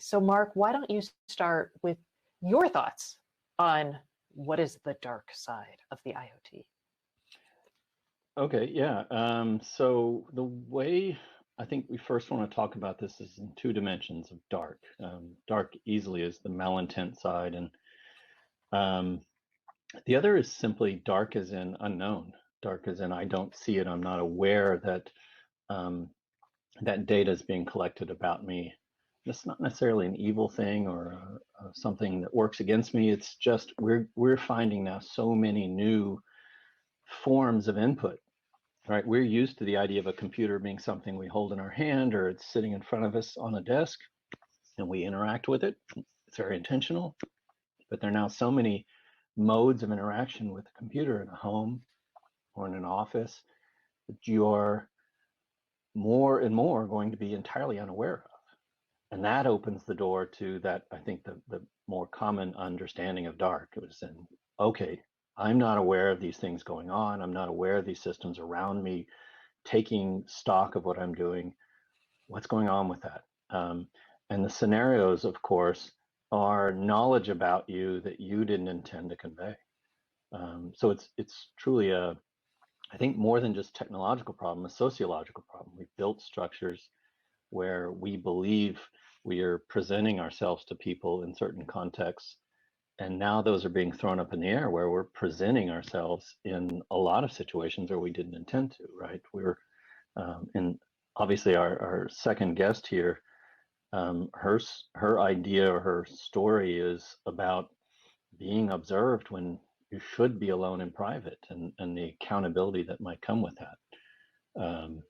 So, Mark, why don't you start with your thoughts on what is the dark side of the IoT? Okay, yeah. So the way I think we first want to talk about this is in two dimensions of dark. Dark easily is the malintent side, and um, the other is simply dark as in unknown. Dark as in I don't see it. I'm not aware that um, that data is being collected about me. It's not necessarily an evil thing or something that works against me. It's just we're finding now so many new forms of input. Right, we're used to the idea of a computer being something we hold in our hand or it's sitting in front of us on a desk and we interact with it. It's very intentional, but there are now so many modes of interaction with a computer in a home or in an office that you are more and more going to be entirely unaware of. And that opens the door to that, I think, the more common understanding of dark. It was in, okay, I'm not aware of these things going on. I'm not aware of these systems around me taking stock of what I'm doing, what's going on with that. And the scenarios, of course, are knowledge about you that you didn't intend to convey. So it's truly I think more than just technological problem, a sociological problem. We've built structures where we believe we are presenting ourselves to people in certain contexts. And now those are being thrown up in the air where we're presenting ourselves in a lot of situations where we didn't intend to, right? And obviously our second guest here, her idea or her story is about being observed when you should be alone in private, and the accountability that might come with that. Um,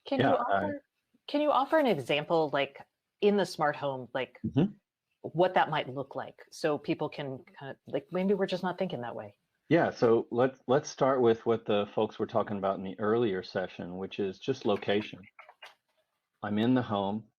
Can you yeah. offer can you offer an example, like in the smart home, like Mhm. what that might look like, so people can kind of like maybe we're just not thinking that way. Yeah, so let's start with what the folks were talking about in the earlier session, which is just location. I'm in the home.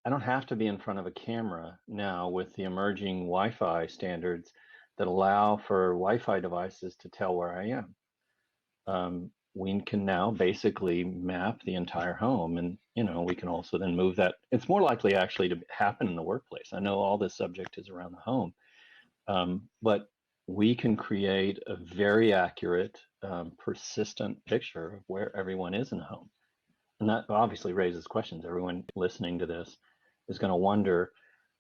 I don't have to be in front of a camera now with the emerging Wi-Fi standards that allow for Wi-Fi devices to tell where I am. We can now basically map the entire home, and we can also then move that. It's more likely actually to happen in the workplace. I know all this subject is around the home, but we can create a very accurate, persistent picture of where everyone is in the home. And that obviously raises questions. Everyone listening to this is going to wonder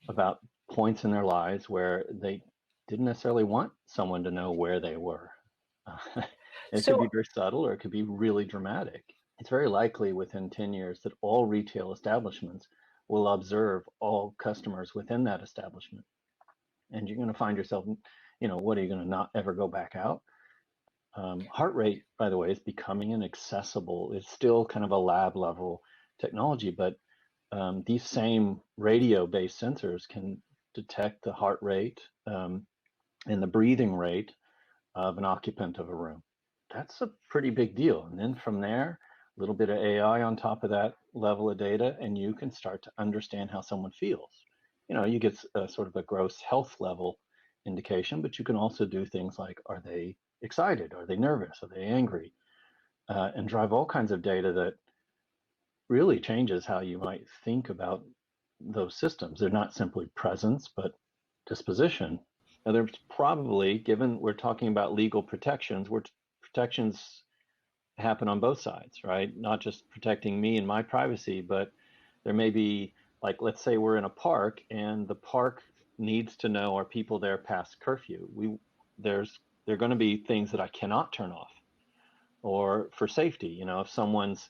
about points in their lives where they didn't necessarily want someone to know where they were. It could be So very subtle or it could be really dramatic. It's very likely within 10 years that all retail establishments will observe all customers within that establishment. And you're going to find yourself, what are you going to not ever go back out? Heart rate, by the way, is becoming an accessible, it's still kind of a lab level technology, but these same radio-based sensors can detect the heart rate and the breathing rate of an occupant of a room. That's a pretty big deal. And then from there, a little bit of AI on top of that level of data, and you can start to understand how someone feels. You get sort of a gross health level indication, but you can also do things like, are they excited? Are they nervous? Are they angry? And drive all kinds of data that really changes how you might think about those systems. They're not simply presence, but disposition. Now, there's probably, given we're talking about legal protections, where protections happen on both sides, right? Not just protecting me and my privacy, but there may be, like, let's say we're in a park and the park needs to know, are people there past curfew? There are going to be things that I cannot turn off, or for safety, if someone's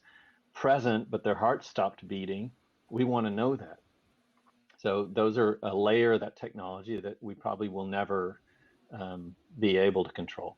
present but their heart stopped beating, we want to know that. So those are a layer of that technology that we probably will never be able to control.